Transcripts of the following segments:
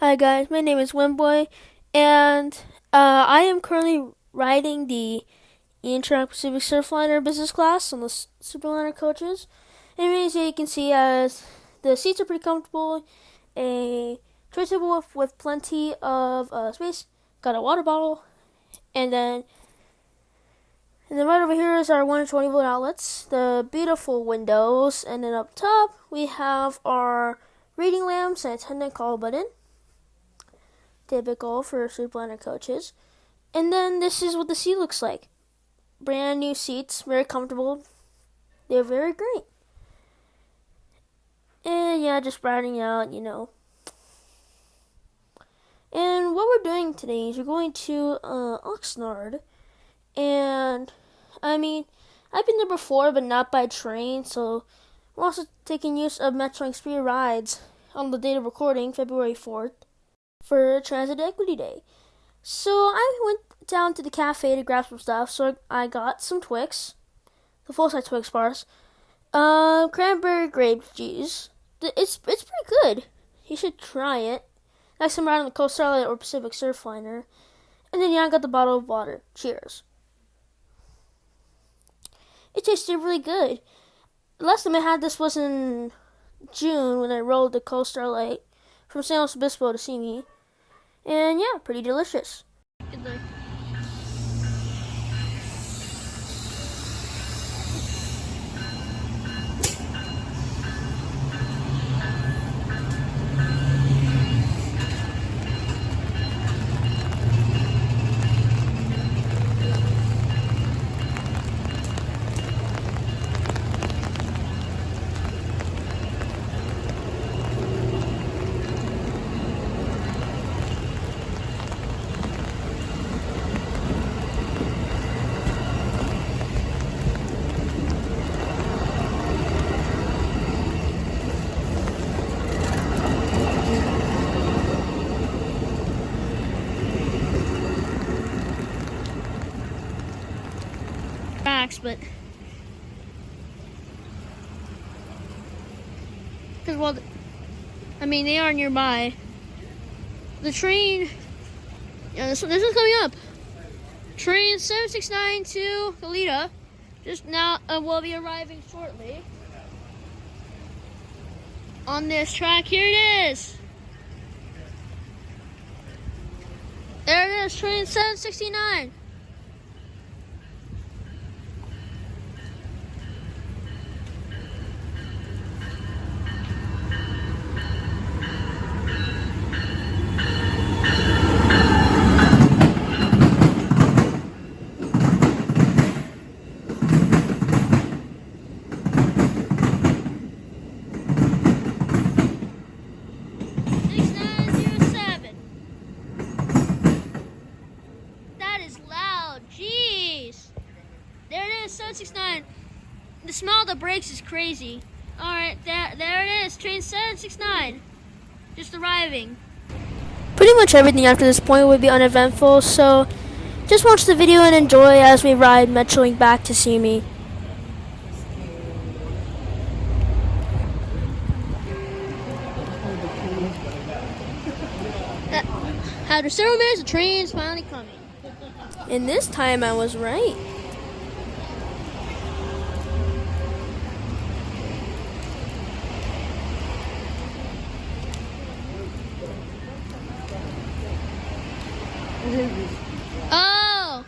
Hi guys, my name is Wimboy, and I am currently riding the Amtrak Pacific Surfliner business class on the Surfliner coaches. Anyways, you can see as the seats are pretty comfortable, a tray table with plenty of space, got a water bottle, and then right over here is our 120-volt outlets, the beautiful windows, and then up top we have our reading lamps and attendant call button. Typical for Surfliner coaches. And then this is what the seat looks like. Brand new seats, very comfortable. They're very great. And yeah, just riding out. And what we're doing today is we're going to Oxnard. And I've been there before, but not by train. So we're also taking use of Metrolink's free rides on the date of recording, February 4th. For Transit Equity Day. So I went down to the cafe to grab some stuff. So I got some Twix, the full-size Twix bars, cranberry grape juice. It's pretty good. You should try it. Next time riding the Coast Starlight or Pacific Surfliner. And then I got the bottle of water. Cheers. It tasted really good. The last time I had this was in June when I rode the Coast Starlight from San Luis Obispo to see me. And yeah, pretty delicious. Good luck. But because they are nearby. The train, this one's coming up. Train 769 to Goleta just now will be arriving shortly on this track. Here it is. There it is, train 769. Jeez. There it is, 769. The smell of the brakes is crazy. Alright, there it is, train 769. Just arriving. Pretty much everything after this point would be uneventful, so just watch the video and enjoy as we ride Metrolink back to see me. After several minutes, the train's finally coming. And this time I was right. Oh!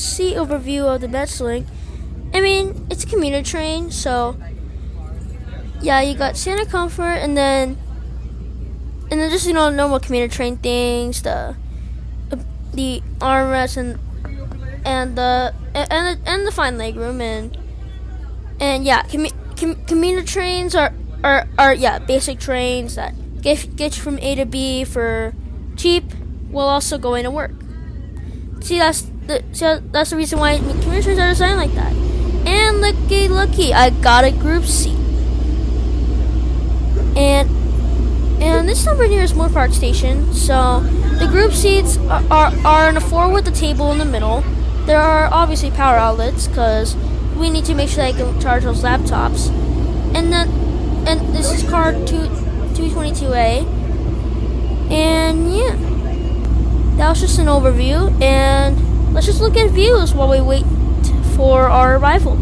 see overview of the Metrolink. I mean, it's a commuter train, so yeah, you got Scenic comfort, and then just normal commuter train things, the armrest and the fine legroom, and yeah, commuter trains are yeah, basic trains that get you from A to B for cheap while also going to work. See, that's the reason why commuter trains are designed like that. And looky, I got a group seat. And this number near is Moore Park Station. So the group seats are in a four with a table in the middle. There are obviously power outlets because we need to make sure that I can charge those laptops. And this is car 222A. And yeah, that was just an overview. And let's just look at views while we wait for our arrival.